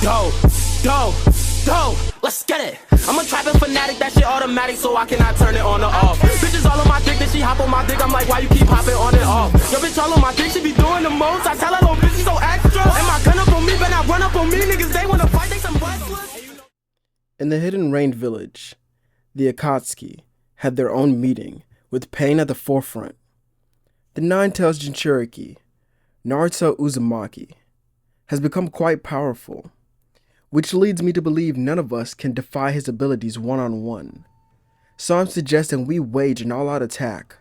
Go, go, go, let's get it. I'm a trapping fanatic, that shit automatic, so I cannot turn it on or off. Bitches all on my dick, then she hop on my dick, I'm like, why you keep hopping on and off? Your bitch all on my dick, she be doing the most, I tell her, little bitch, you so extra. And my gun up on me, but not run up on me, niggas, they wanna fight, they some wrestlers. In the Hidden Rain village, the Akatsuki had their own meeting, with Pain at the forefront. The Nine-Tails Jinchuriki, Naruto Uzumaki, has become quite powerful, which leads me to believe none of us can defy his abilities one-on-one. So I'm suggesting we wage an all-out attack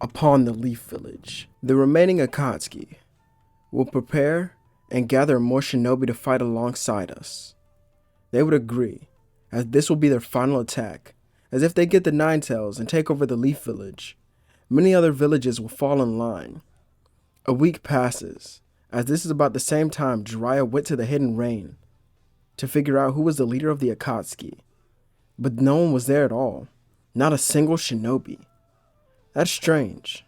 upon the Leaf Village. The remaining Akatsuki will prepare and gather more shinobi to fight alongside us. They would agree, as this will be their final attack, as if they get the Nine-Tails and take over the Leaf Village, many other villages will fall in line. A week passes, as this is about the same time Jiraiya went to the Hidden Rain to figure out who was the leader of the Akatsuki, but no one was there at all, not a single shinobi. That's strange.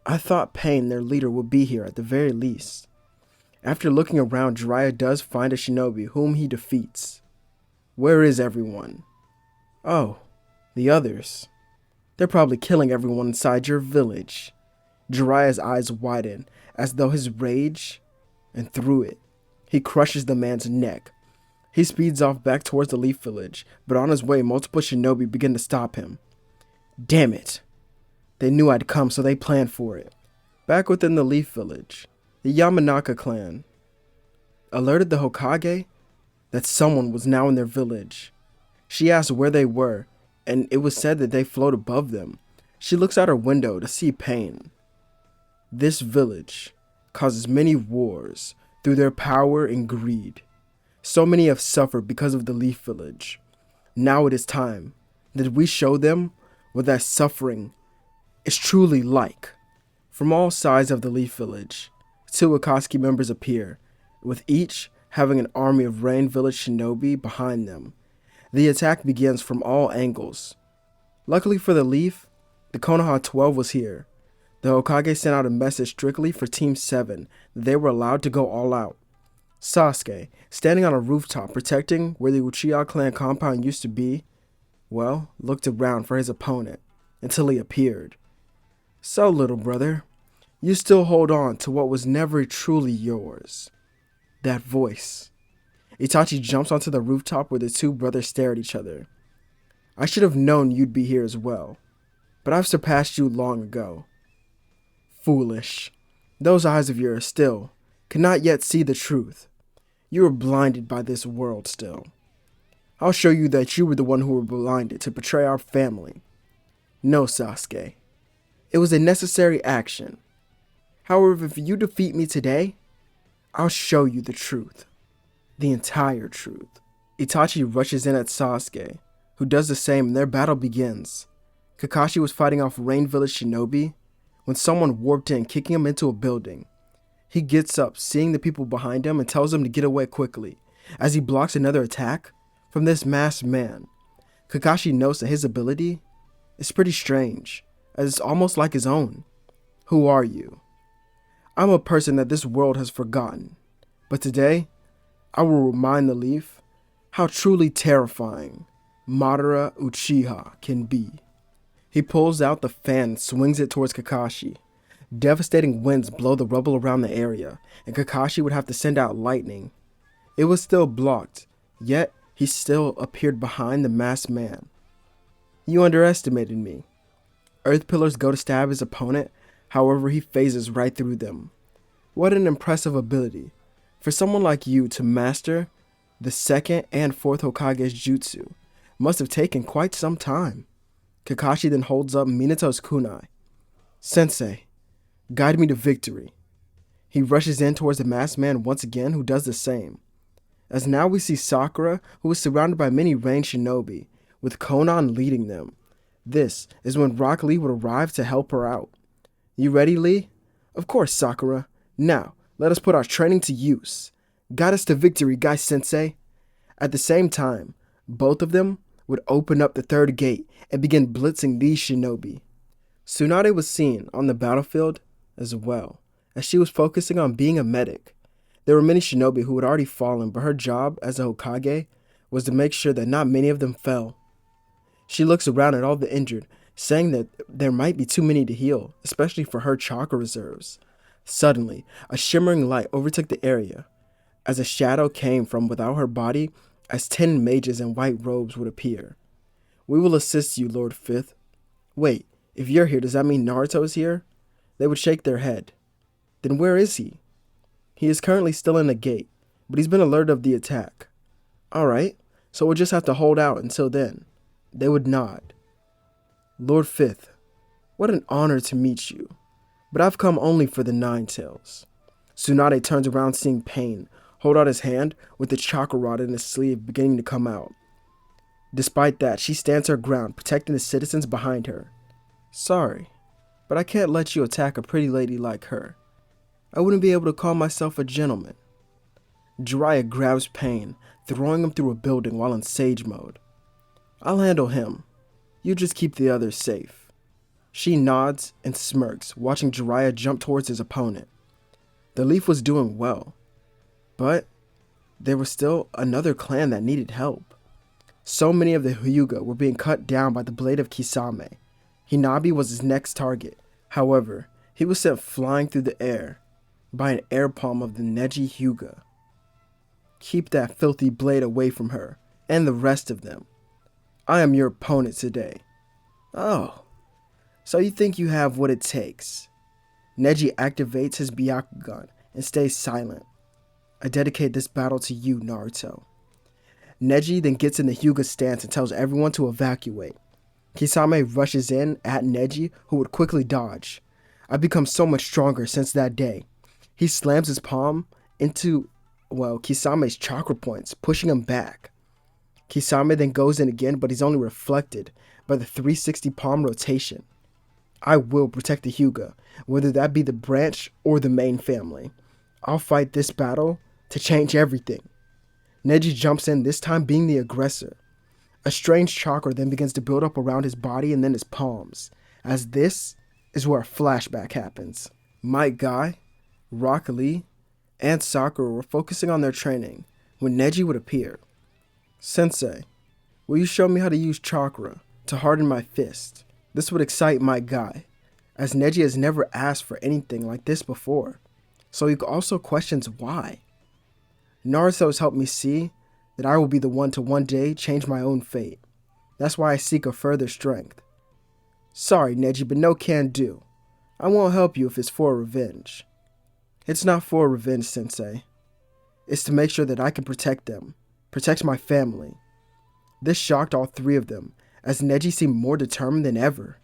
I thought Pain, their leader, would be here at the very least. After looking around, Jiraiya does find a shinobi whom he defeats. Where is everyone? Oh, the others. They're probably killing everyone inside your village. Jiraiya's eyes widen as though his rage, and through it, he crushes the man's neck. He speeds off back towards the Leaf Village, but on his way, multiple shinobi begin to stop him. Damn it. They knew I'd come, so they planned for it. Back within the Leaf Village, the Yamanaka clan alerted the Hokage that someone was now in their village. She asked where they were, and it was said that they float above them. She looks out her window to see Pain. This village causes many wars through their power and greed. So many have suffered because of the Leaf Village. Now it is time that we show them what that suffering is truly like. From all sides of the Leaf Village, 2 Akatsuki members appear, with each having an army of Rain Village shinobi behind them. The attack begins from all angles. Luckily for the Leaf, the Konoha 12 was here. The Hokage sent out a message strictly for Team 7 that they were allowed to go all out. Sasuke, standing on a rooftop protecting where the Uchiha clan compound used to be, well, looked around for his opponent until he appeared. So, little brother, you still hold on to what was never truly yours. That voice. Itachi jumps onto the rooftop where the 2 brothers stare at each other. I should have known you'd be here as well, but I've surpassed you long ago. Foolish. Those eyes of yours still cannot yet see the truth. You are blinded by this world still. I'll show you that you were the one who were blinded to betray our family. No, Sasuke. It was a necessary action. However, if you defeat me today, I'll show you the truth. The entire truth. Itachi rushes in at Sasuke, who does the same, and their battle begins. Kakashi was fighting off Rain Village shinobi when someone warped in, kicking him into a building. He gets up, seeing the people behind him, and tells them to get away quickly, as he blocks another attack from this masked man. Kakashi notes that his ability is pretty strange, as it's almost like his own. Who are you? I'm a person that this world has forgotten, but today, I will remind the Leaf how truly terrifying Madara Uchiha can be. He pulls out the fan and swings it towards Kakashi. Devastating winds blow the rubble around the area, and Kakashi would have to send out lightning. It was still blocked, yet he still appeared behind the masked man. You underestimated me. Earth pillars go to stab his opponent, however he phases right through them. What an impressive ability for someone like you to master. The 2nd and 4th Hokage's jutsu must have taken quite some time. Kakashi then holds up Minato's kunai. Sensei, guide me to victory. He rushes in towards the masked man once again, who does the same. As now we see Sakura, who is surrounded by many Rain shinobi, with Konan leading them. This is when Rock Lee would arrive to help her out. You ready, Lee? Of course, Sakura. Now, let us put our training to use. Guide us to victory, Guy-sensei. At the same time, both of them would open up the 3rd gate and begin blitzing these shinobi. Tsunade was seen on the battlefield as well, as she was focusing on being a medic. There were many shinobi who had already fallen, but her job as a Hokage was to make sure that not many of them fell. She looks around at all the injured, saying that there might be too many to heal, especially for her chakra reserves. Suddenly, a shimmering light overtook the area, as a shadow came from without her body, as 10 mages in white robes would appear. "We will assist you, Lord Fifth." "Wait, if you're here, does that mean Naruto is here?" They would shake their head. "Then where is he?" "He is currently still in the gate, but he's been alerted of the attack." "Alright, so we'll just have to hold out until then." They would nod. "Lord Fifth, what an honor to meet you, but I've come only for the Nine Tails." Tsunade turns around seeing Pain hold out his hand with the chakra rod in his sleeve beginning to come out. Despite that, she stands her ground, protecting the citizens behind her. "Sorry, but I can't let you attack a pretty lady like her. I wouldn't be able to call myself a gentleman." Jiraiya grabs Pain, throwing him through a building while in sage mode. "I'll handle him. You just keep the others safe." She nods and smirks, watching Jiraiya jump towards his opponent. The Leaf was doing well, but there was still another clan that needed help. So many of the Hyuga were being cut down by the blade of Kisame. Hinabi was his next target. However, he was sent flying through the air by an air palm of the Neji Hyuga. "Keep that filthy blade away from her, and the rest of them. I am your opponent today." "Oh, so you think you have what it takes?" Neji activates his Byakugan and stays silent. "I dedicate this battle to you, Naruto." Neji then gets in the Hyuga stance and tells everyone to evacuate. Kisame rushes in at Neji, who would quickly dodge. "I've become so much stronger since that day." He slams his palm into, Kisame's chakra points, pushing him back. Kisame then goes in again, but he's only reflected by the 360 palm rotation. "I will protect the Hyuga, whether that be the branch or the main family. I'll fight this battle to change everything." Neji jumps in, this time being the aggressor. A strange chakra then begins to build up around his body and then his palms, as this is where a flashback happens. Might Guy, Rock Lee, and Sakura were focusing on their training when Neji would appear. "Sensei, will you show me how to use chakra to harden my fist?" This would excite Might Guy, as Neji has never asked for anything like this before, so he also questions why. "Naruto has helped me see that I will be the one to one day change my own fate. That's why I seek a further strength." "Sorry, Neji, but no can do. I won't help you if it's for revenge." "It's not for revenge, Sensei. It's to make sure that I can protect them, protect my family." This shocked all three of them, as Neji seemed more determined than ever.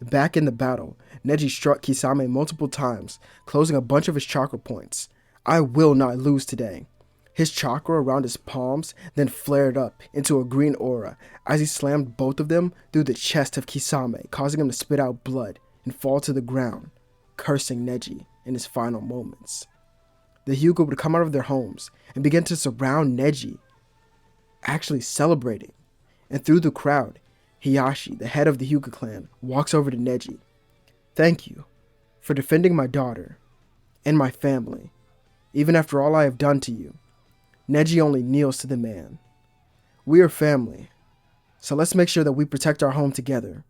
Back in the battle, Neji struck Kisame multiple times, closing a bunch of his chakra points. "I will not lose today." His chakra around his palms then flared up into a green aura as he slammed both of them through the chest of Kisame, causing him to spit out blood and fall to the ground, cursing Neji in his final moments. The Hyuga would come out of their homes and begin to surround Neji, actually celebrating. And through the crowd, Hiyashi, the head of the Hyuga clan, walks over to Neji. "Thank you for defending my daughter and my family, even after all I have done to you." Neji only kneels to the man. "We are family, so let's make sure that we protect our home together."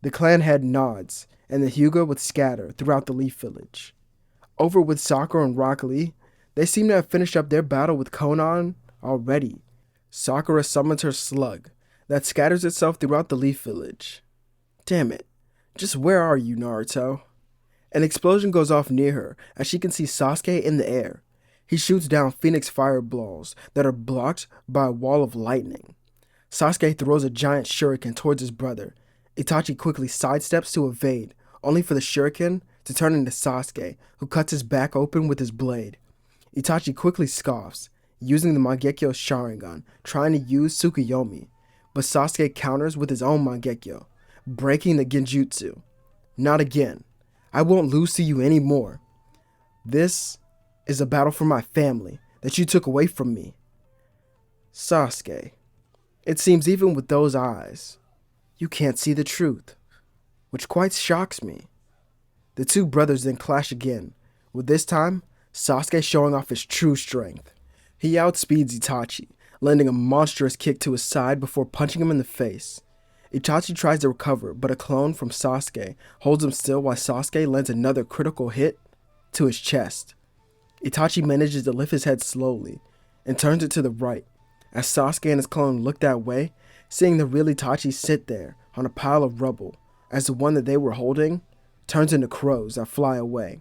The clan head nods, and the Hyuga would scatter throughout the Leaf Village. Over with Sakura and Rock Lee, they seem to have finished up their battle with Konoha already. Sakura summons her slug that scatters itself throughout the Leaf Village. "Damn it, just where are you, Naruto?" An explosion goes off near her as she can see Sasuke in the air. He shoots down Phoenix fireballs that are blocked by a wall of lightning. Sasuke throws a giant shuriken towards his brother. Itachi quickly sidesteps to evade, only for the shuriken to turn into Sasuke, who cuts his back open with his blade. Itachi quickly scoffs, using the Mangekyo Sharingan, trying to use Tsukuyomi, but Sasuke counters with his own Mangekyo, breaking the Genjutsu. "Not again. I won't lose to you anymore. This is a battle for my family that you took away from me." "Sasuke, it seems even with those eyes, you can't see the truth, which quite shocks me." The two brothers then clash again, with this time Sasuke showing off his true strength. He outspeeds Itachi, landing a monstrous kick to his side before punching him in the face. Itachi tries to recover, but a clone from Sasuke holds him still while Sasuke lands another critical hit to his chest. Itachi manages to lift his head slowly and turns it to the right. As Sasuke and his clone look that way, seeing the real Itachi sit there on a pile of rubble as the one that they were holding turns into crows that fly away.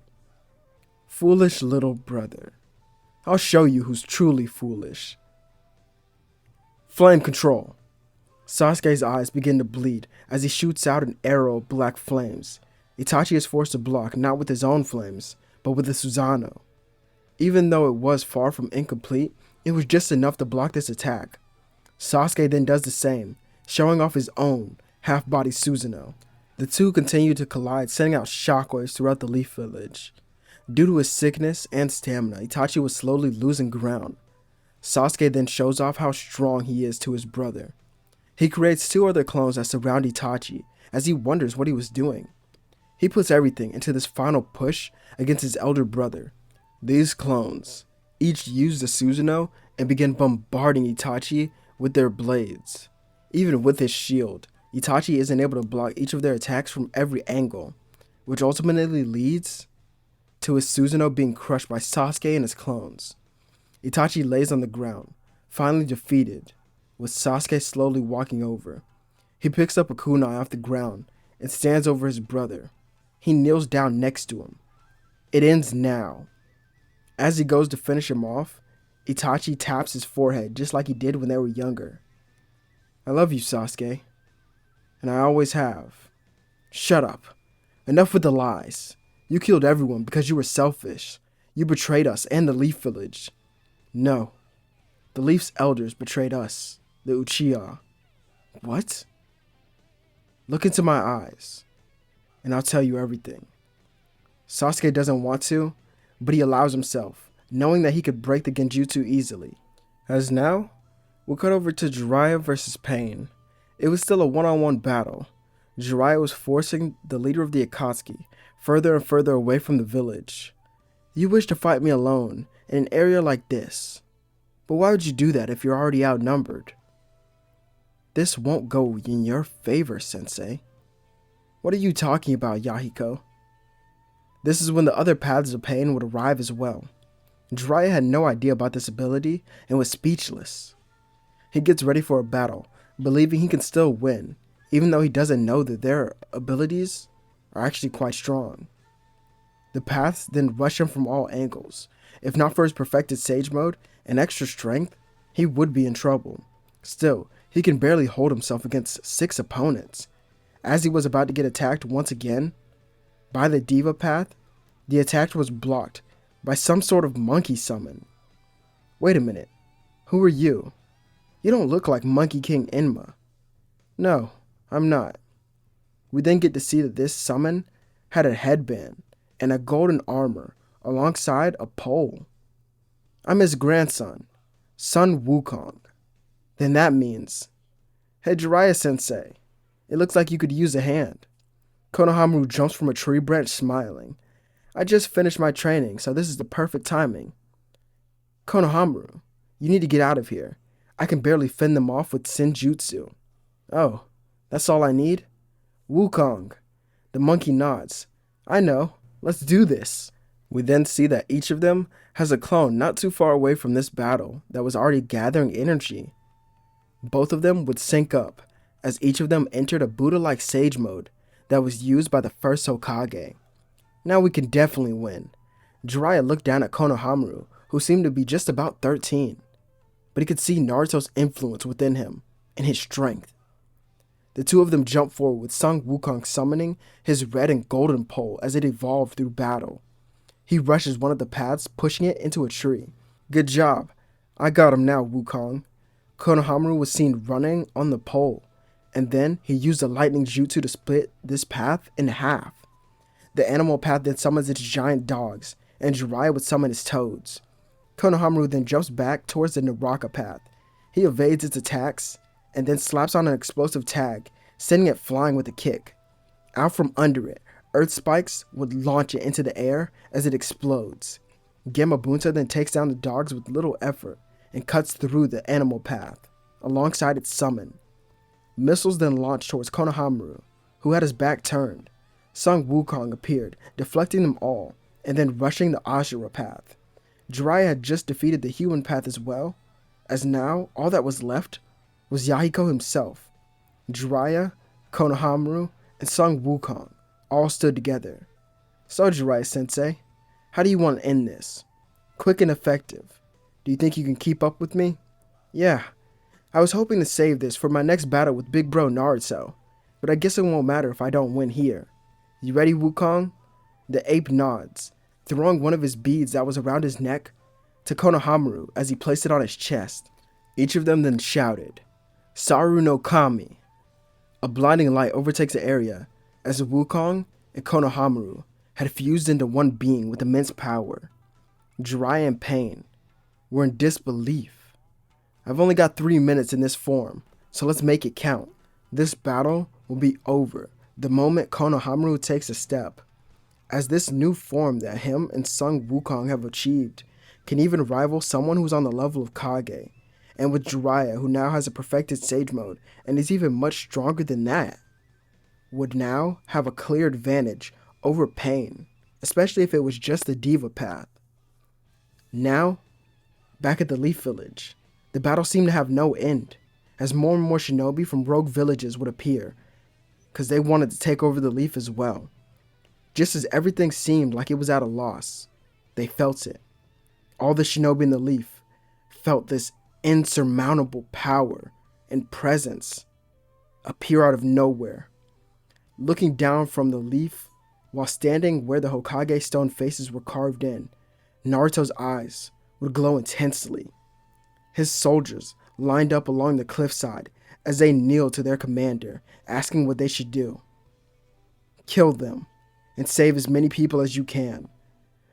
Foolish little brother. I'll show you who's truly foolish. Flame control. Sasuke's eyes begin to bleed as he shoots out an arrow of black flames. Itachi is forced to block not with his own flames, but with the Susanoo. Even though it was far from incomplete, it was just enough to block this attack. Sasuke then does the same, showing off his own half-body Susanoo. The two continue to collide, sending out shockwaves throughout the Leaf Village. Due to his sickness and stamina, Itachi was slowly losing ground. Sasuke then shows off how strong he is to his brother. He creates two other clones that surround Itachi as he wonders what he was doing. He puts everything into this final push against his elder brother. These clones each use the Susanoo and begin bombarding Itachi with their blades. Even with his shield, Itachi isn't able to block each of their attacks from every angle, which ultimately leads to his Susanoo being crushed by Sasuke and his clones. Itachi lays on the ground, finally defeated, with Sasuke slowly walking over. He picks up a kunai off the ground and stands over his brother. He kneels down next to him. It ends now. As he goes to finish him off, Itachi taps his forehead just like he did when they were younger. I love you, Sasuke. And I always have. Shut up. Enough with the lies. You killed everyone because you were selfish. You betrayed us and the Leaf Village. No. The Leaf's elders betrayed us, the Uchiha. What? Look into my eyes, and I'll tell you everything. Sasuke doesn't want to, but he allows himself, knowing that he could break the Genjutsu easily. As now, we'll cut over to Jiraiya versus Pain. It was still a one-on-one battle. Jiraiya was forcing the leader of the Akatsuki further and further away from the village. You wish to fight me alone in an area like this, but why would you do that if you're already outnumbered? This won't go in your favor, Sensei. What are you talking about, Yahiko? This is when the other paths of pain would arrive as well. Jiraiya had no idea about this ability and was speechless. He gets ready for a battle, believing he can still win, even though he doesn't know that their abilities are actually quite strong. The paths then rush him from all angles. If not for his perfected Sage Mode and extra strength, he would be in trouble. Still, he can barely hold himself against 6 opponents. As he was about to get attacked once again by the Diva path, the attack was blocked by some sort of monkey summon. Wait a minute, who are you? You don't look like Monkey King Enma. No, I'm not. We then get to see that this summon had a headband and a golden armor alongside a pole. I'm his grandson, Sun Wukong. Then that means, hey Jiraiya-sensei, it looks like you could use a hand. Konohamaru jumps from a tree branch smiling. I just finished my training, so this is the perfect timing. Konohamaru, you need to get out of here. I can barely fend them off with Senjutsu. Oh, that's all I need? Wukong. The monkey nods. I know, let's do this. We then see that each of them has a clone not too far away from this battle that was already gathering energy. Both of them would sync up, as each of them entered a Buddha-like Sage Mode that was used by the first Hokage. Now we can definitely win. Jiraiya looked down at Konohamaru, who seemed to be just about 13, but he could see Naruto's influence within him and his strength. The two of them jumped forward with Sun Wukong summoning his red and golden pole as it evolved through battle. He rushes one of the paths, pushing it into a tree. Good job. I got him now, Wukong. Konohamaru was seen running on the pole, and then he used a lightning jutsu to split this path in half. The animal path then summons its giant dogs, and Jiraiya would summon his toads. Konohamaru then jumps back towards the Naraka path. He evades its attacks, and then slaps on an explosive tag, sending it flying with a kick. Out from under it, earth spikes would launch it into the air as it explodes. Gamabunta then takes down the dogs with little effort and cuts through the animal path, alongside its summon. Missiles then launched towards Konohamaru, who had his back turned. Sung Wukong appeared, deflecting them all, and then rushing the Ashura path. Jiraiya had just defeated the human path as well, as now all that was left was Yahiko himself. Jiraiya, Konohamaru, and Sung Wukong all stood together. So Jiraiya-sensei, how do you want to end this? Quick and effective. Do you think you can keep up with me? Yeah, I was hoping to save this for my next battle with big bro Naruto, but I guess it won't matter if I don't win here. You ready, Wukong? The ape nods, throwing one of his beads that was around his neck to Konohamaru as he placed it on his chest. Each of them then shouted, Saru no Kami. A blinding light overtakes the area as Wukong and Konohamaru had fused into one being with immense power. Jiraiya and Pain were in disbelief. I've only got 3 minutes in this form, so let's make it count. This battle will be over the moment Konohamaru takes a step, as this new form that him and Sung Wukong have achieved can even rival someone who's on the level of Kage, and with Jiraiya, who now has a perfected Sage Mode and is even much stronger than that, would now have a clear advantage over Pain, especially if it was just the Diva path. Now, back at the Leaf Village, the battle seemed to have no end, as more and more shinobi from rogue villages would appear, because they wanted to take over the Leaf as well. Just as everything seemed like it was at a loss, they felt it. All the shinobi in the Leaf felt this insurmountable power and presence appear out of nowhere. Looking down from the Leaf, while standing where the Hokage stone faces were carved in, Naruto's eyes would glow intensely. His soldiers lined up along the cliffside as they kneeled to their commander, asking what they should do. Kill them, and save as many people as you can.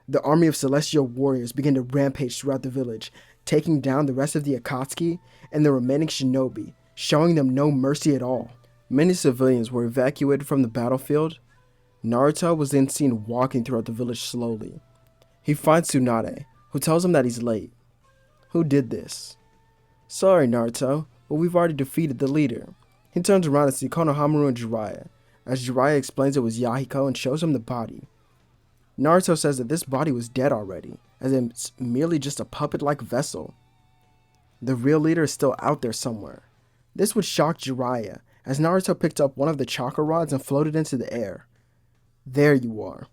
The army of celestial warriors began to rampage throughout the village, taking down the rest of the Akatsuki and the remaining shinobi, showing them no mercy at all. Many civilians were evacuated from the battlefield. Naruto was then seen walking throughout the village slowly. He finds Tsunade, who tells him that he's late. Who did this? Sorry, Naruto, but we've already defeated the leader. He turns around to see Konohamaru and Jiraiya, as Jiraiya explains it was Yahiko and shows him the body. Naruto says that this body was dead already, as it's merely just a puppet-like vessel. The real leader is still out there somewhere. This would shock Jiraiya, as Naruto picked up one of the chakra rods and floated into the air. There you are.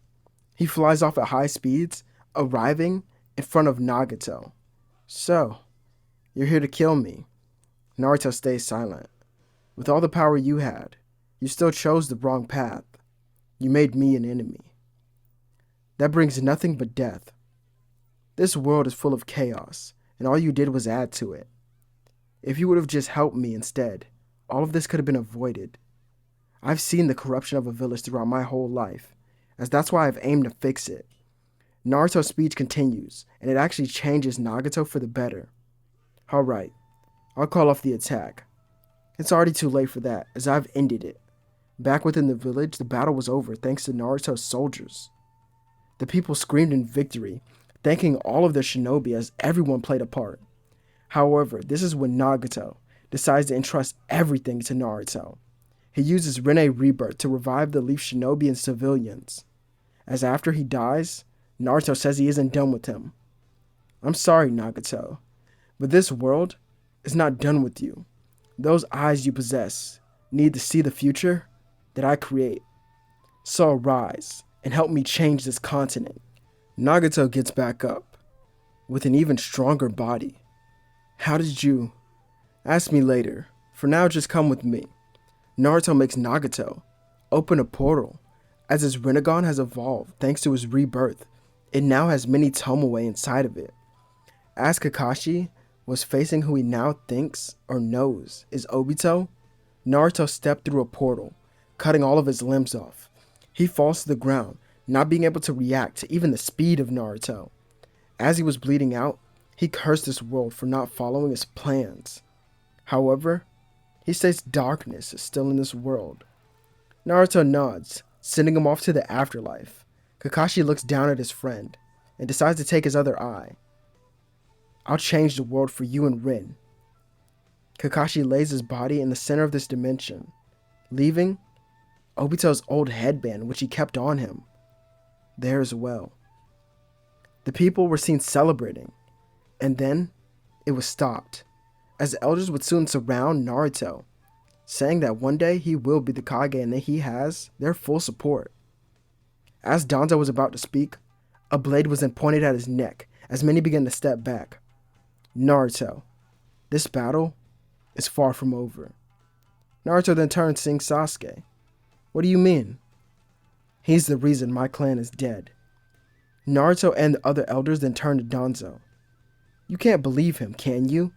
He flies off at high speeds, arriving in front of Nagato. So, you're here to kill me. Naruto stays silent. With all the power you had, you still chose the wrong path. You made me an enemy. That brings nothing but death. This world is full of chaos, and all you did was add to it. If you would have just helped me instead, all of this could have been avoided. I've seen the corruption of a village throughout my whole life, as that's why I've aimed to fix it. Naruto's speech continues, and it actually changes Nagato for the better. Alright, I'll call off the attack. It's already too late for that, as I've ended it. Back within the village, the battle was over thanks to Naruto's soldiers. The people screamed in victory, thanking all of their shinobi as everyone played a part. However, this is when Nagato decides to entrust everything to Naruto. He uses Rinne Rebirth to revive the Leaf shinobi and civilians. As after he dies, Naruto says he isn't done with him. I'm sorry, Nagato, but this world is not done with you. Those eyes you possess need to see the future that I create. So arise and help me change this continent. Nagato gets back up with an even stronger body. How did you? Ask me later. For now, just come with me. Naruto makes Nagato open a portal. As his Rinnegan has evolved thanks to his rebirth, it now has many Tomoe inside of it. As Kakashi was facing who he now thinks or knows is Obito, Naruto stepped through a portal, cutting all of his limbs off. He falls to the ground, not being able to react to even the speed of Naruto. As he was bleeding out, he cursed this world for not following his plans. However, he states darkness is still in this world. Naruto nods, sending him off to the afterlife. Kakashi looks down at his friend. and decides to take his other eye. I'll change the world for you and Rin. Kakashi lays his body in the center of this dimension, leaving Obito's old headband, which he kept on him, there as well. The people were seen celebrating, and then it was stopped, as the elders would soon surround Naruto, saying that one day he will be the Kage and that he has their full support. As Danzo was about to speak, a blade was then pointed at his neck as many began to step back. Naruto, this battle is far from over. Naruto then turned seeing Sasuke. What do you mean? He's the reason my clan is dead. Naruto and the other elders then turned to Danzo. You can't believe him, can you?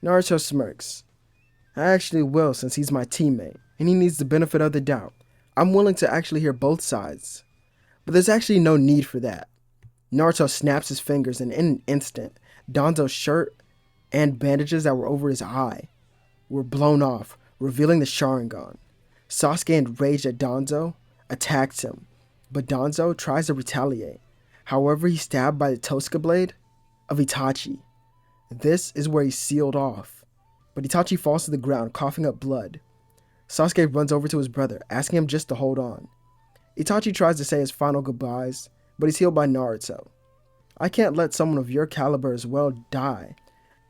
Naruto smirks. I actually will, since he's my teammate, and he needs the benefit of the doubt. I'm willing to actually hear both sides. But there's actually no need for that. Naruto snaps his fingers, and in an instant, Danzo's shirt and bandages that were over his eye were blown off, revealing the Sharingan. Sasuke, enraged at Danzo, attacks him, but Danzo tries to retaliate. However, he's stabbed by the Tosuke blade of Itachi. This is where he's sealed off, but Itachi falls to the ground, coughing up blood. Sasuke runs over to his brother, asking him just to hold on. Itachi tries to say his final goodbyes, but he's healed by Naruto. I can't let someone of your caliber as well die,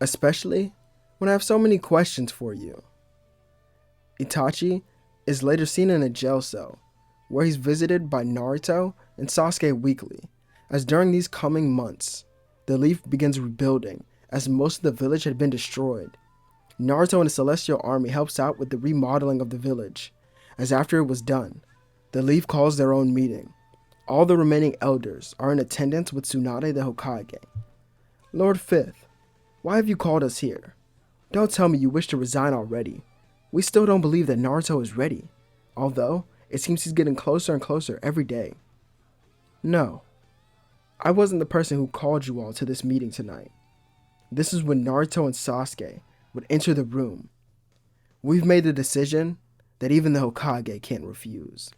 especially when I have so many questions for you. Itachi is later seen in a jail cell, where he's visited by Naruto and Sasuke weekly, as during these coming months, the Leaf begins rebuilding, as most of the village had been destroyed. Naruto and the Celestial Army helps out with the remodeling of the village, as after it was done, the Leaf calls their own meeting. All the remaining elders are in attendance with Tsunade the Hokage. Lord Fifth, why have you called us here? Don't tell me you wish to resign already. We still don't believe that Naruto is ready, although it seems he's getting closer and closer every day. No, I wasn't the person who called you all to this meeting tonight. This is when Naruto and Sasuke would enter the room. We've made a decision that even the Hokage can't refuse.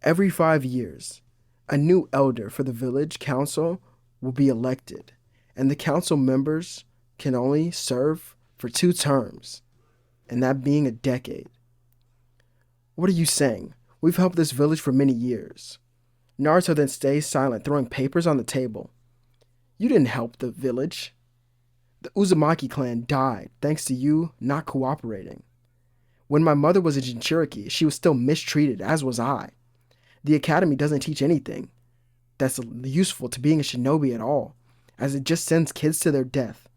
Every 5 years, a new elder for the village council will be elected, and the council members can only serve for 2 terms, and that being a decade. What are you saying? We've helped this village for many years. Naruto then stays silent, throwing papers on the table. You didn't help the village. The Uzumaki clan died thanks to you not cooperating. When my mother was a Jinchuriki, she was still mistreated, as was I. The academy doesn't teach anything that's useful to being a shinobi at all, as it just sends kids to their death.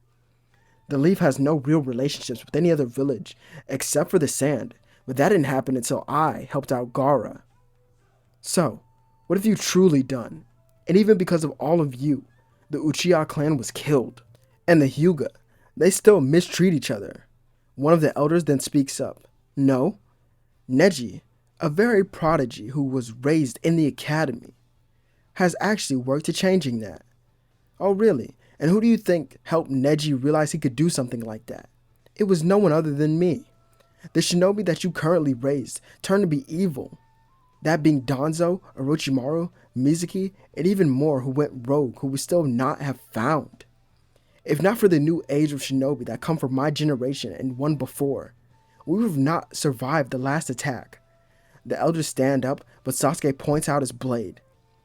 The Leaf has no real relationships with any other village except for the Sand, but that didn't happen until I helped out Gaara. So, what have you truly done? And even because of all of you, the Uchiha clan was killed. And the Hyuga, they still mistreat each other. One of the elders then speaks up. No, Neji, a very prodigy who was raised in the academy, has actually worked to changing that. Oh really? And who do you think helped Neji realize he could do something like that? It was no one other than me. The shinobi that you currently raised turned to be evil. That being Danzo, Orochimaru, Mizuki, and even more who went rogue who we still not have found. If not for the new age of shinobi that come from my generation and one before, we would have not survived the last attack. The elders stand up, but Sasuke points out his blade.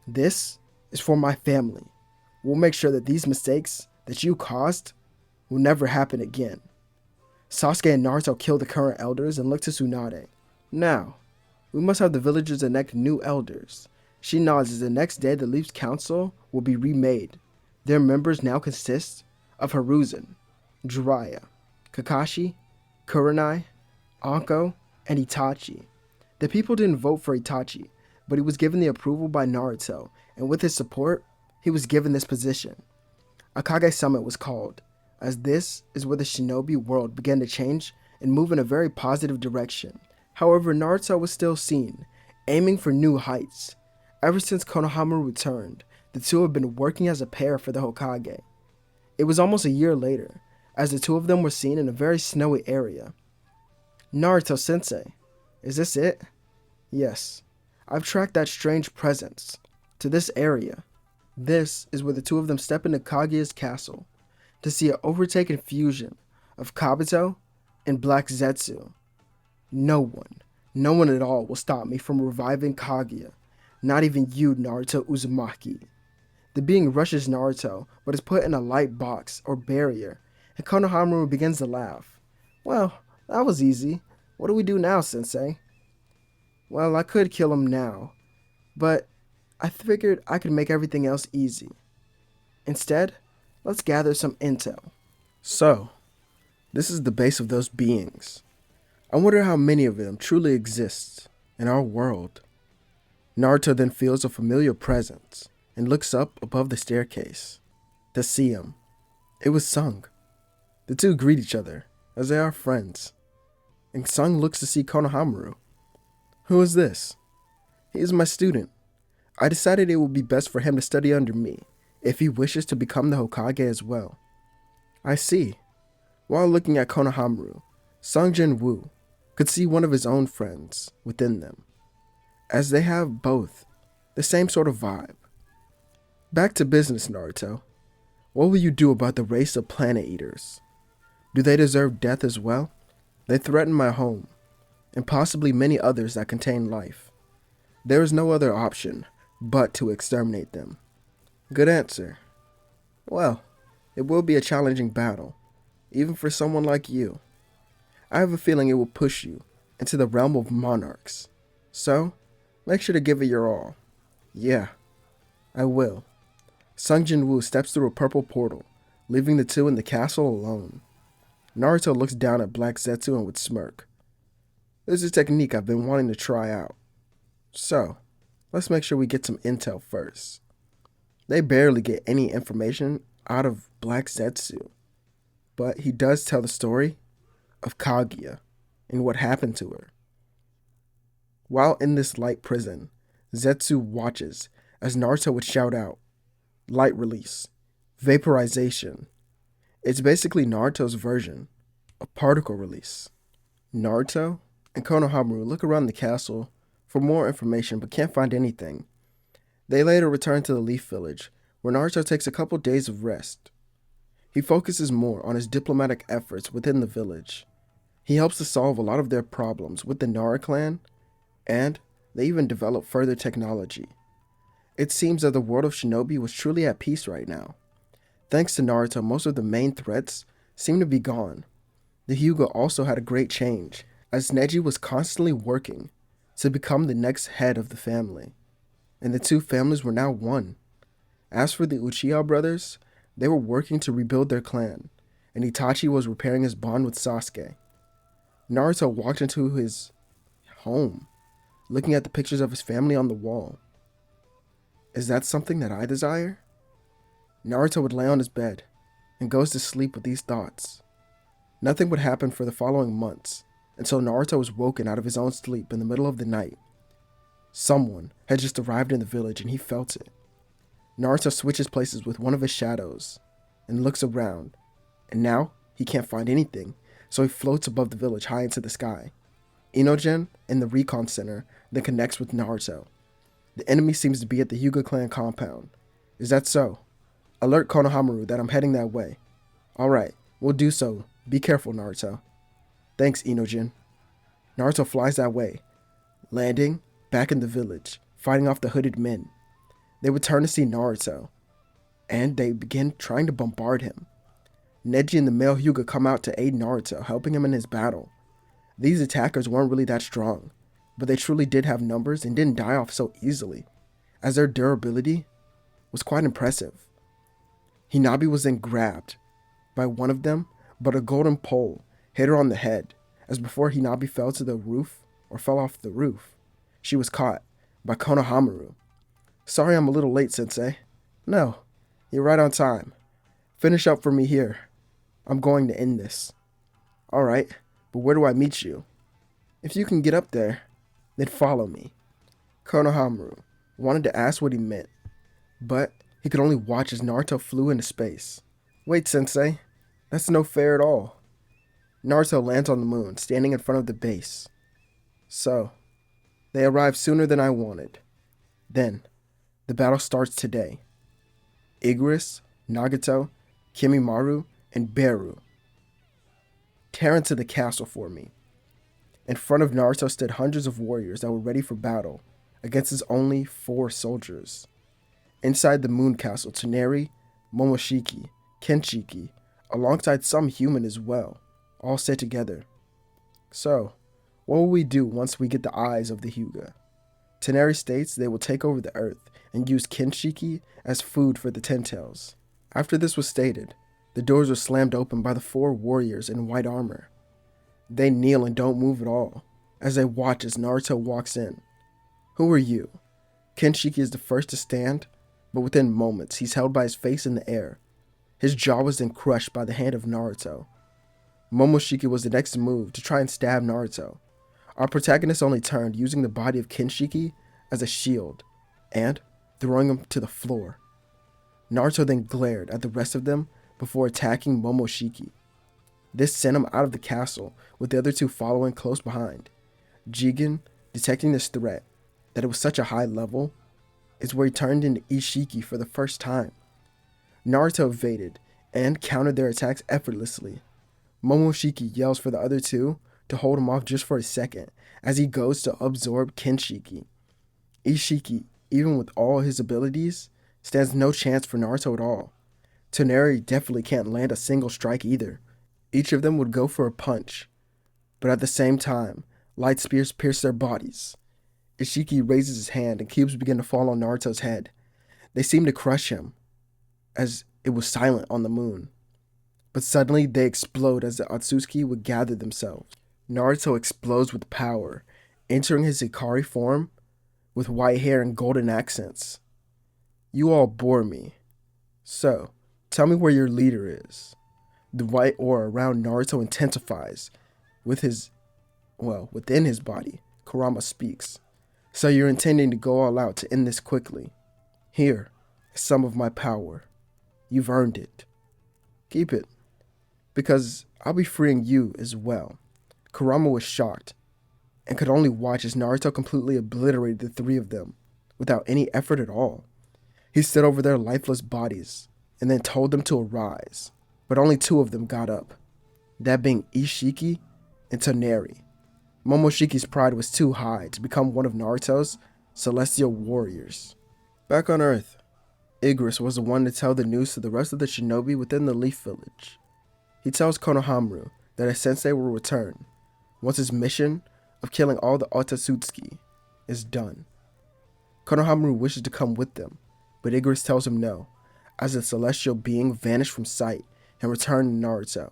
This is for my family. We'll make sure that these mistakes that you caused will never happen again. Sasuke and Naruto kill the current elders and look to Tsunade. Now, we must have the villagers elect new elders. She nods as the next day the Leaf's council will be remade. Their members now consist of Hiruzen, Jiraiya, Kakashi, Kurenai, Anko, and Itachi. The people didn't vote for Itachi, but he was given the approval by Naruto, and with his support, he was given this position. A Kage Summit was called, as this is where the shinobi world began to change and move in a very positive direction. However, Naruto was still seen, aiming for new heights. Ever since Konohamaru returned, the two have been working as a pair for the Hokage. It was almost a year later, as the two of them were seen in a very snowy area. Naruto-sensei, is this it? Yes, I've tracked that strange presence to this area. This is where the two of them step into Kaguya's castle to see an overtaken fusion of Kabuto and Black Zetsu. No one at all will stop me from reviving Kaguya, not even you, Naruto Uzumaki. The being rushes Naruto, but is put in a light box or barrier, and Konohamaru begins to laugh. Well, that was easy. What do we do now, Sensei? Well, I could kill him now, but I figured I could make everything else easy. Instead, let's gather some intel. So, this is the base of those beings. I wonder how many of them truly exist in our world. Naruto then feels a familiar presence and looks up above the staircase to see him. It was Sung. The two greet each other as they are friends, and Sung looks to see Konohamaru. Who is this? He is my student. I decided it would be best for him to study under me if he wishes to become the Hokage as well. I see. While looking at Konohamaru, Sung Jin-woo could see one of his own friends within them, as they have both the same sort of vibe. Back to business, Naruto. What will you do about the race of planet eaters? Do they deserve death as well? They threaten my home, and possibly many others that contain life. There is no other option but to exterminate them. Good answer. Well, it will be a challenging battle, even for someone like you. I have a feeling it will push you into the realm of monarchs. So, make sure to give it your all. Yeah, I will. Sung Jin-woo steps through a purple portal, leaving the two in the castle alone. Naruto looks down at Black Zetsu and would smirk. There's a technique I've been wanting to try out. So, let's make sure we get some intel first. They barely get any information out of Black Zetsu, but he does tell the story of Kaguya and what happened to her. While in this light prison, Zetsu watches as Naruto would shout out, "Light release, vaporization." It's basically Naruto's version of particle release. Naruto and Konohamaru look around the castle for more information but can't find anything. They later return to the Leaf Village, where Naruto takes a couple days of rest. He focuses more on his diplomatic efforts within the village. He helps to solve a lot of their problems with the Nara clan, and they even develop further technology. It seems that the world of shinobi was truly at peace right now. Thanks to Naruto, most of the main threats seem to be gone. The Hyuga also had a great change, as Neji was constantly working to become the next head of the family, and the two families were now one. As for the Uchiha brothers, they were working to rebuild their clan, and Itachi was repairing his bond with Sasuke. Naruto walked into his home, looking at the pictures of his family on the wall. Is that something that I desire? Naruto would lay on his bed and goes to sleep with these thoughts. Nothing would happen for the following months until Naruto was woken out of his own sleep in the middle of the night. Someone had just arrived in the village and he felt it. Naruto switches places with one of his shadows and looks around, and now he can't find anything, so he floats above the village high into the sky. Inogen and the recon center then connects with Naruto. The enemy seems to be at the Hyuga clan compound. Is that so? Alert Konohamaru that I'm heading that way. Alright, we'll do so. Be careful, Naruto. Thanks, Inogen. Naruto flies that way, landing back in the village, fighting off the hooded men. They return to see Naruto, and they begin trying to bombard him. Neji and the male Hyuga come out to aid Naruto, helping him in his battle. These attackers weren't really that strong, but they truly did have numbers and didn't die off so easily, as their durability was quite impressive. Hinabi was then grabbed by one of them, but a golden pole hit her on the head, as before Hinabi fell to the roof, or fell off the roof, she was caught by Konohamaru. Sorry I'm a little late, Sensei. No, you're right on time. Finish up for me here. I'm going to end this. Alright, but where do I meet you? If you can get up there, then follow me. Konohamaru wanted to ask what he meant, but he could only watch as Naruto flew into space. Wait, Sensei, that's no fair at all. Naruto lands on the moon, standing in front of the base. So, they arrived sooner than I wanted. Then, the battle starts today. Igris, Nagato, Kimimaru, and Beru. Tear into the castle for me. In front of Naruto stood hundreds of warriors that were ready for battle against his only 4 soldiers. Inside the moon castle, Tsuneri, Momoshiki, Kenshiki, alongside some human as well, all sat together. So, what will we do once we get the eyes of the Hyuga? Tsuneri states they will take over the earth and use Kenshiki as food for the Ten-Tails. After this was stated, the doors were slammed open by the 4 warriors in white armor. They kneel and don't move at all, as they watch as Naruto walks in. Who are you? Kenshiki is the first to stand, but within moments he's held by his face in the air. His jaw was then crushed by the hand of Naruto. Momoshiki was the next to move to try and stab Naruto. Our protagonist only turned, using the body of Kenshiki as a shield, and throwing him to the floor. Naruto then glared at the rest of them before attacking Momoshiki. This sent him out of the castle, with the other 2 following close behind. Jigen, detecting this threat, that it was such a high level, is where he turned into Ishiki for the first time. Naruto evaded and countered their attacks effortlessly. Momoshiki yells for the other 2 to hold him off just for a second as he goes to absorb Kenshiki. Ishiki, even with all his abilities, stands no chance for Naruto at all. Tsuneri definitely can't land a single strike either. Each of them would go for a punch, but at the same time, light spears pierce their bodies. Ishiki raises his hand and cubes begin to fall on Naruto's head. They seem to crush him, as it was silent on the moon. But suddenly they explode as the Otsutuski would gather themselves. Naruto explodes with power, entering his Hikari form with white hair and golden accents. You all bore me. So, tell me where your leader is. The white aura around Naruto intensifies. Within his body, Kurama speaks. So you're intending to go all out to end this quickly. Here is some of my power. You've earned it. Keep it, because I'll be freeing you as well. Kurama was shocked and could only watch as Naruto completely obliterated the 3 of them without any effort at all. He stood over their lifeless bodies and then told them to arise, but only 2 of them got up, that being Ishiki and Tsuneri. Momoshiki's pride was too high to become one of Naruto's celestial warriors. Back on Earth, Igris was the one to tell the news to the rest of the shinobi within the Leaf Village. He tells Konohamaru that his sensei will return once his mission of killing all the Otsutuski is done. Konohamaru wishes to come with them, but Igris tells him no, as the celestial being vanished from sight and returned to Naruto.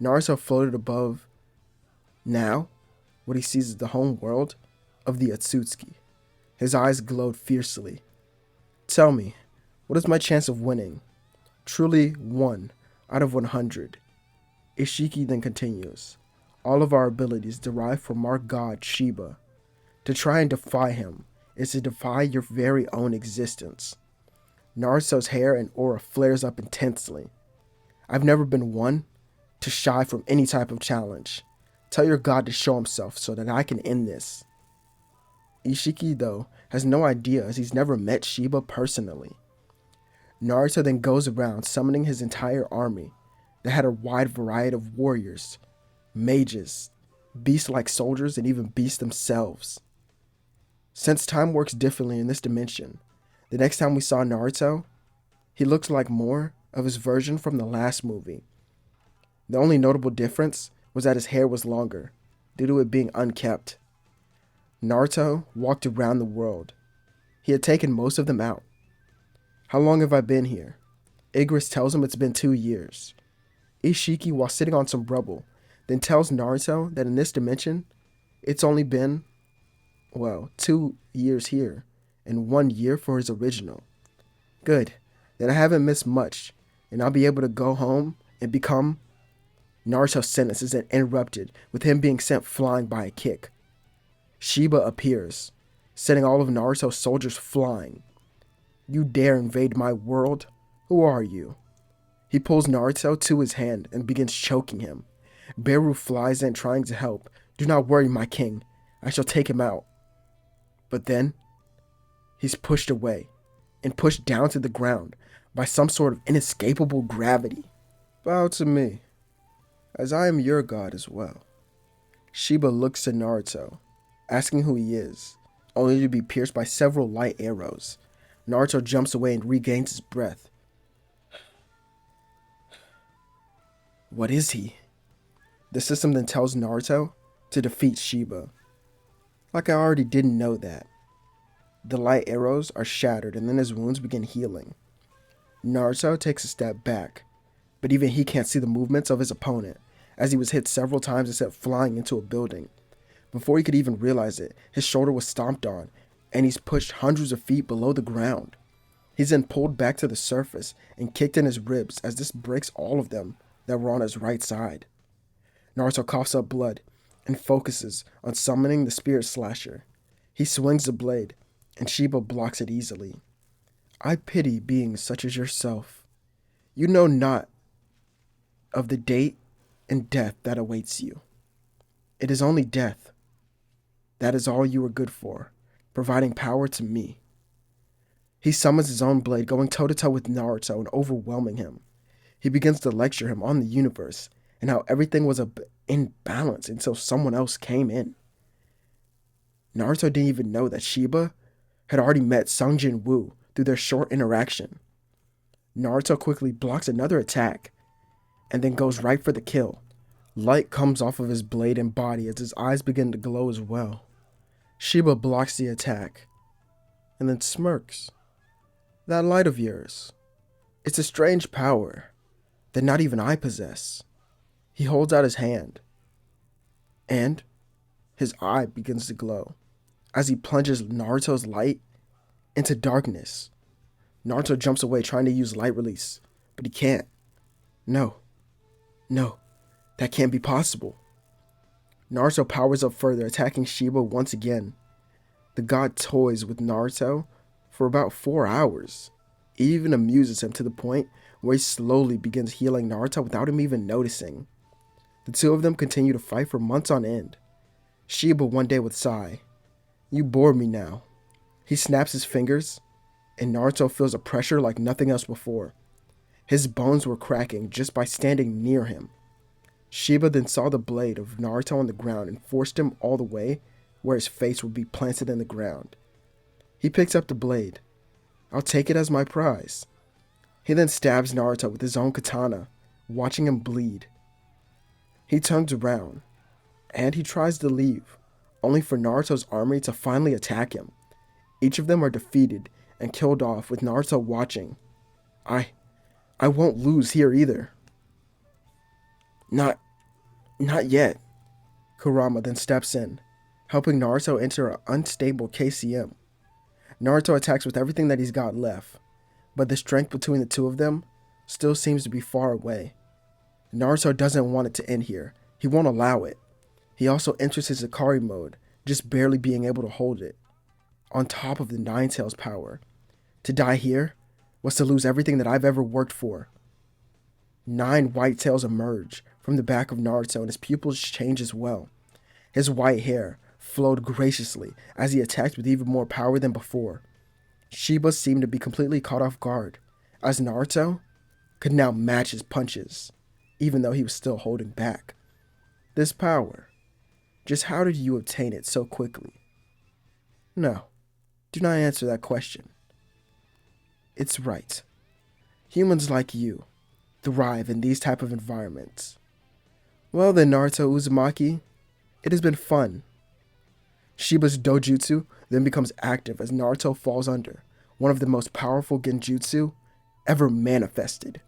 Naruto floated above. Now, what he sees is the home world of the Otsutuski. His eyes glowed fiercely. Tell me, what is my chance of winning? Truly 1 out of 100. Ishiki then continues. All of our abilities derive from our god Shiba. To try and defy him is to defy your very own existence. Naruto's hair and aura flares up intensely. I've never been one to shy from any type of challenge. Tell your god to show himself so that I can end this. Ishiki, though, has no idea as he's never met Shiba personally. Naruto then goes around summoning his entire army that had a wide variety of warriors, mages, beast-like soldiers, and even beasts themselves. Since time works differently in this dimension, the next time we saw Naruto, he looked like more of his version from the last movie. The only notable difference was that his hair was longer, due to it being unkept. Naruto walked around the world. He had taken most of them out. How long have I been here? Igris tells him it's been 2 years. Ishiki, while sitting on some rubble, then tells Naruto that in this dimension, it's only been, 2 years here, and 1 year for his original. Good, then I haven't missed much, and I'll be able to go home and become... Naruto's sentence is then interrupted with him being sent flying by a kick. Shiba appears, setting all of Naruto's soldiers flying. You dare invade my world? Who are you? He pulls Naruto to his hand and begins choking him. Beru flies in trying to help. Do not worry, my king. I shall take him out. But then, he's pushed away and pushed down to the ground by some sort of inescapable gravity. Bow to me, as I am your god as well. Shiba looks to Naruto, asking who he is, only to be pierced by several light arrows. Naruto jumps away and regains his breath. What is he? The system then tells Naruto to defeat Shiba. Like I already didn't know that. The light arrows are shattered and then his wounds begin healing. Naruto takes a step back, but even he can't see the movements of his opponent, as he was hit several times and sent flying into a building. Before he could even realize it, his shoulder was stomped on, and he's pushed hundreds of feet below the ground. He's then pulled back to the surface and kicked in his ribs as this breaks all of them that were on his right side. Naruto coughs up blood and focuses on summoning the Spirit Slasher. He swings the blade, and Shiba blocks it easily. I pity beings such as yourself. You know not of the date and death that awaits you. It is only death. That is all you are good for, providing power to me. He summons his own blade, going toe-to-toe with Naruto and overwhelming him. He begins to lecture him on the universe and how everything was in balance until someone else came in. Naruto didn't even know that Shiba had already met Sungjin Woo through their short interaction. Naruto quickly blocks another attack and then goes right for the kill. Light comes off of his blade and body as his eyes begin to glow as well. Shiba blocks the attack and then smirks. That light of yours, it's a strange power that not even I possess. He holds out his hand, and his eye begins to glow as he plunges Naruto's light into darkness. Naruto jumps away trying to use light release, but he can't. No, that can't be possible. Naruto powers up further, attacking Shiba once again. The god toys with Naruto for about 4 hours. It even amuses him to the point where he slowly begins healing Naruto without him even noticing. The two of them continue to fight for months on end. Shiba one day would sigh, "You bore me now." He snaps his fingers, and Naruto feels a pressure like nothing else before. His bones were cracking just by standing near him. Shiba then saw the blade of Naruto on the ground and forced him all the way where his face would be planted in the ground. He picks up the blade. I'll take it as my prize. He then stabs Naruto with his own katana, watching him bleed. He turns around, and he tries to leave, only for Naruto's army to finally attack him. Each of them are defeated and killed off, with Naruto watching. I won't lose here either. Not yet. Kurama then steps in, helping Naruto enter an unstable KCM. Naruto attacks with everything that he's got left, but the strength between the two of them still seems to be far away. Naruto doesn't want it to end here. He won't allow it. He also enters his Ikari mode, just barely being able to hold it. On top of the Nine Tails power. To die here was to lose everything that I've ever worked for. 9 white tails emerge from the back of Naruto, and his pupils change as well. His white hair flowed graciously as he attacked with even more power than before. Shiba seemed to be completely caught off guard, as Naruto could now match his punches, even though he was still holding back. This power, just how did you obtain it so quickly? No, do not answer that question. It's right. Humans like you thrive in these type of environments. Well then, Naruto Uzumaki, it has been fun. Shiba's dojutsu then becomes active as Naruto falls under one of the most powerful genjutsu ever manifested.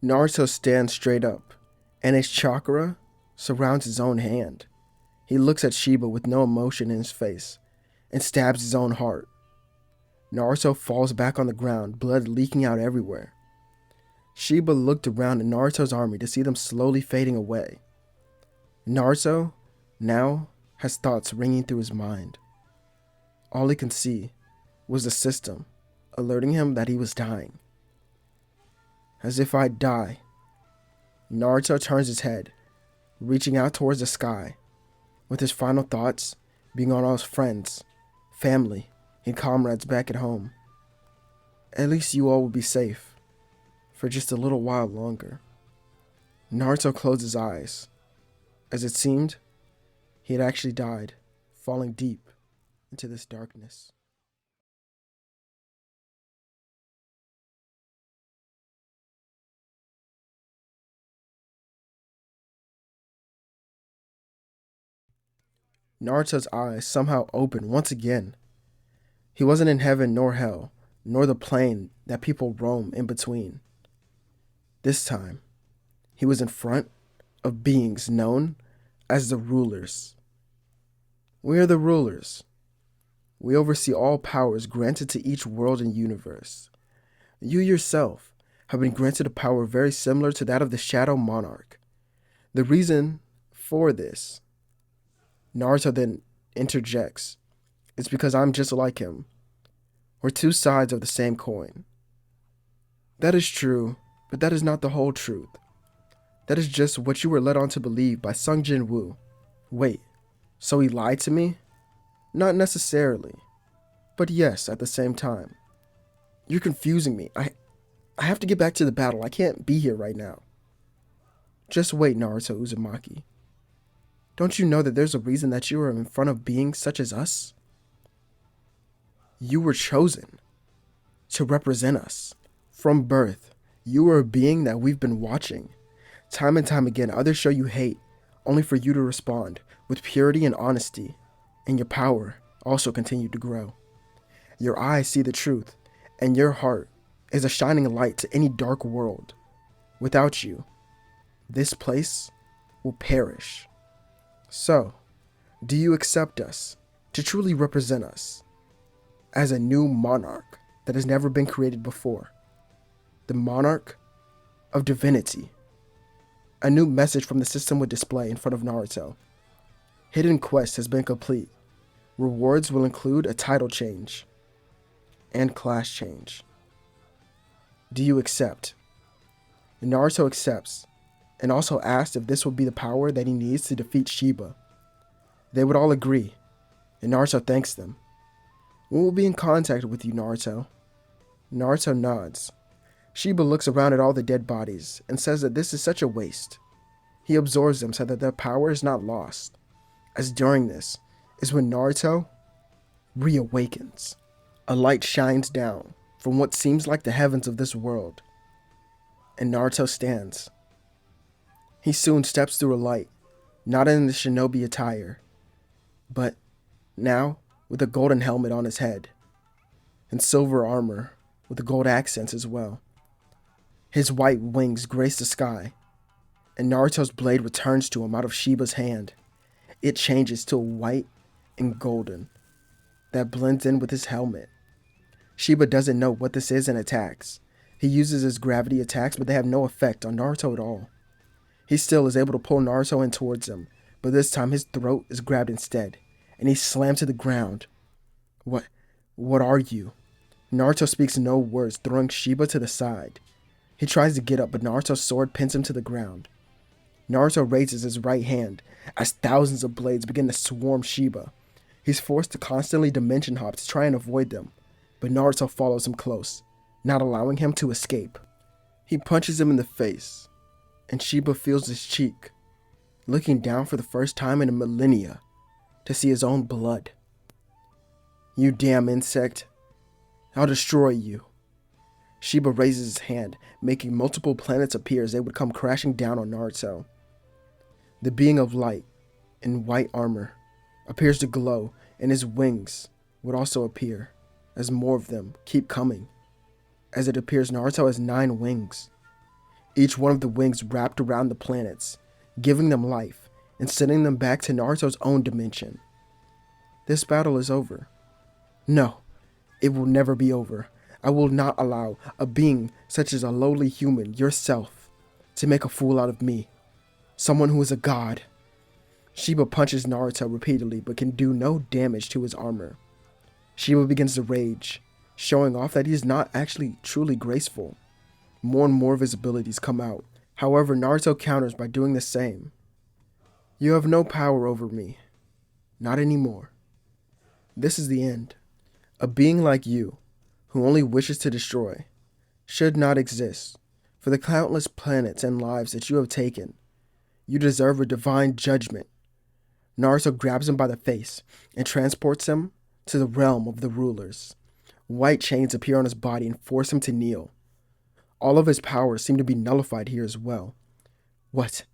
Naruto stands straight up, and his chakra surrounds his own hand. He looks at Shiba with no emotion in his face and stabs his own heart. Naruto falls back on the ground, blood leaking out everywhere. Shiba looked around at Naruto's army to see them slowly fading away. Naruto now has thoughts ringing through his mind. All he can see was the system alerting him that he was dying. As if I'd die. Naruto turns his head, reaching out towards the sky, with his final thoughts being on all his friends, family, and comrades back at home. At least you all will be safe. for just a little while longer. Naruto closed his eyes, as it seemed he had actually died, falling deep into this darkness. Naruto's eyes somehow opened once again. He wasn't in heaven nor hell, nor the plane that people roam in between. This time, he was in front of beings known as the rulers. We are the rulers. We oversee all powers granted to each world and universe. You yourself have been granted a power very similar to that of the Shadow Monarch. The reason for this, Naruto then interjects, is because I'm just like him. We're two sides of the same coin. That is true, but that is not the whole truth. That is just what you were led on to believe by Sung Jin Woo. Wait, so he lied to me? Not necessarily, but yes, at the same time. You're confusing me. I have to get back to the battle. I can't be here right now. Just wait, Naruto Uzumaki. Don't you know that there's a reason that you are in front of beings such as us? You were chosen to represent us. From birth, you are a being that we've been watching. Time and time again, others show you hate, only for you to respond with purity and honesty, and your power also continued to grow. Your eyes see the truth, and your heart is a shining light to any dark world. Without you, this place will perish. So, do you accept us to truly represent us as a new monarch that has never been created before? The Monarch of Divinity. A new message from the system would display in front of Naruto. Hidden quest has been complete. Rewards will include a title change and class change. Do you accept? Naruto accepts, and also asked if this would be the power that he needs to defeat Shiba. They would all agree, and Naruto thanks them. We will be in contact with you, Naruto. Naruto nods. Shiba looks around at all the dead bodies and says that this is such a waste. He absorbs them so that their power is not lost, as during this is when Naruto reawakens. A light shines down from what seems like the heavens of this world, and Naruto stands. He soon steps through a light, not in the shinobi attire, but now with a golden helmet on his head, and silver armor with the gold accents as well. His white wings grace the sky, and Naruto's blade returns to him out of Shiba's hand. It changes to white and golden that blends in with his helmet. Shiba doesn't know what this is and attacks. He uses his gravity attacks, but they have no effect on Naruto at all. He still is able to pull Naruto in towards him, but this time his throat is grabbed instead, and he's slammed to the ground. What are you? Naruto speaks no words, throwing Shiba to the side. He tries to get up, but Naruto's sword pins him to the ground. Naruto raises his right hand as thousands of blades begin to swarm Shiba. He's forced to constantly dimension hop to try and avoid them, but Naruto follows him close, not allowing him to escape. He punches him in the face, and Shiba feels his cheek, looking down for the first time in a millennia to see his own blood. You damn insect. I'll destroy you. Shiba raises his hand, making multiple planets appear as they would come crashing down on Naruto. The being of light, in white armor, appears to glow, and his wings would also appear, as more of them keep coming. As it appears, Naruto has 9 wings. Each one of the wings wrapped around the planets, giving them life, and sending them back to Naruto's own dimension. This battle is over. No, it will never be over. I will not allow a being such as a lowly human, yourself, to make a fool out of me. Someone who is a god. Shiba punches Naruto repeatedly but can do no damage to his armor. Shiba begins to rage, showing off that he is not actually truly graceful. More and more of his abilities come out. However, Naruto counters by doing the same. You have no power over me. Not anymore. This is the end. A being like you, who only wishes to destroy, should not exist, For the countless planets and lives that you have taken, you deserve a divine judgment. Naruto grabs him by the face and transports him to the realm of the rulers. White chains appear on his body and force him to kneel. All of his powers seem to be nullified here as well. What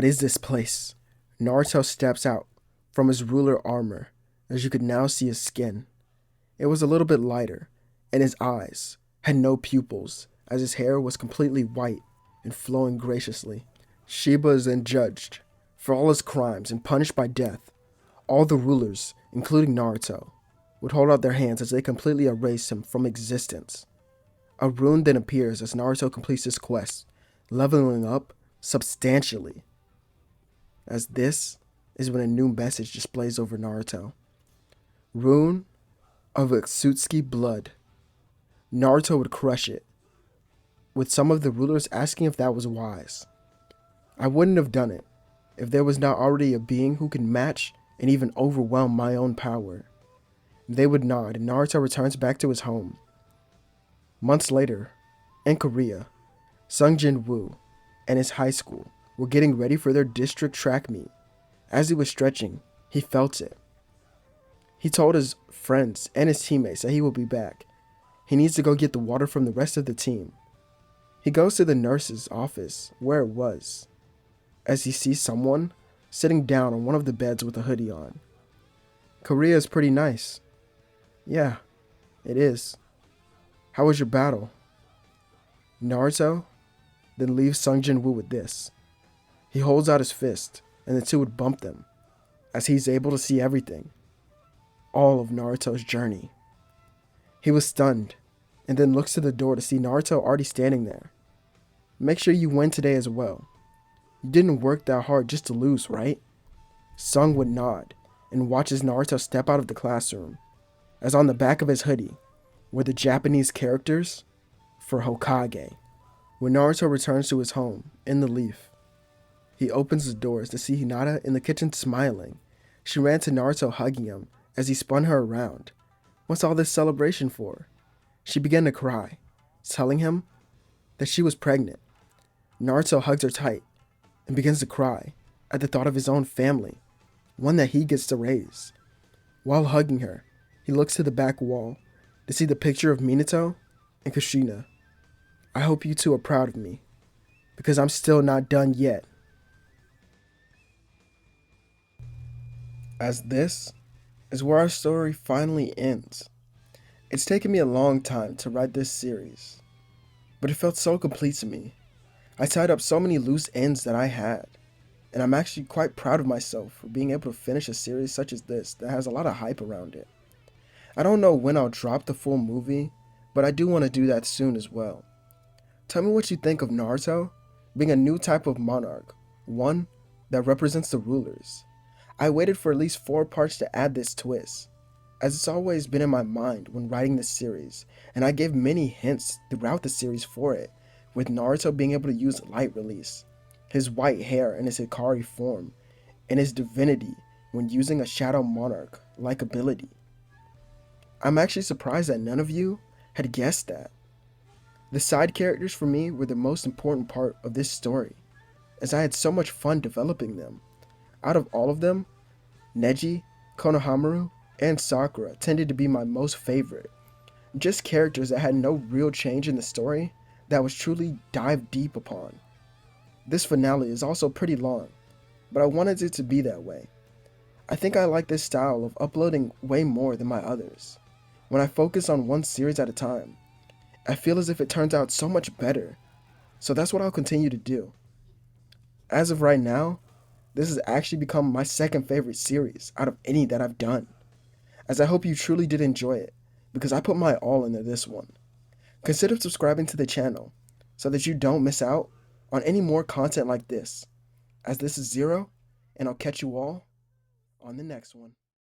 is this place? Naruto steps out from his ruler armor, as you could now see his skin. It was a little bit lighter, and his eyes had no pupils, as his hair was completely white and flowing graciously. Shiba is then judged for all his crimes and punished by death. All the rulers, including Naruto, would hold out their hands as they completely erase him from existence. A rune then appears as Naruto completes his quest, leveling up substantially. As this is when a new message displays over Naruto. Rune of Akatsuki blood. Naruto would crush it, with some of the rulers asking if that was wise. I wouldn't have done it if there was not already a being who could match and even overwhelm my own power. They would nod, and Naruto returns back to his home. Months later, in Korea, Sung Jin-woo and his high school were getting ready for their district track meet. As he was stretching, he felt it. He told his friends and his teammates that he will be back. He needs to go get the water from the rest of the team. He goes to the nurse's office where it was, as he sees someone sitting down on one of the beds with a hoodie on. Korea is pretty nice. Yeah, it is. How was your battle? Naruto then leaves Sung Jin-woo with this. He holds out his fist, and the two would bump them, as he's able to see everything. All of Naruto's journey. He was stunned, and then looks to the door to see Naruto already standing there. Make sure you win today as well. You didn't work that hard just to lose, right? Sung would nod, and watches Naruto step out of the classroom, as on the back of his hoodie were the Japanese characters for Hokage. When Naruto returns to his home in the leaf, he opens the doors to see Hinata in the kitchen smiling. She ran to Naruto hugging him as he spun her around. What's all this celebration for? She began to cry, telling him that she was pregnant. Naruto hugs her tight and begins to cry at the thought of his own family, one that he gets to raise. While hugging her, he looks to the back wall to see the picture of Minato and Kushina. I hope you two are proud of me, because I'm still not done yet. As this is where our story finally ends. It's taken me a long time to write this series, but it felt so complete to me. I tied up so many loose ends that I had, and I'm actually quite proud of myself for being able to finish a series such as this that has a lot of hype around it. I don't know when I'll drop the full movie, but I do want to do that soon as well. Tell me what you think of Naruto being a new type of monarch, one that represents the rulers. I waited for at least 4 parts to add this twist, as it's always been in my mind when writing this series, and I gave many hints throughout the series for it, with Naruto being able to use light release, his white hair and his Hikari form, and his divinity when using a Shadow Monarch-like ability. I'm actually surprised that none of you had guessed that. The side characters for me were the most important part of this story, as I had so much fun developing them. Out of all of them, Neji, Konohamaru, and Sakura tended to be my most favorite. Just characters that had no real change in the story that was truly dived deep upon. This finale is also pretty long, but I wanted it to be that way. I think I like this style of uploading way more than my others. When I focus on one series at a time, I feel as if it turns out so much better, so that's what I'll continue to do. As of right now, this has actually become my second favorite series out of any that I've done, as I hope you truly did enjoy it, because I put my all into this one. Consider subscribing to the channel, so that you don't miss out on any more content like this, as this is Zero, and I'll catch you all on the next one.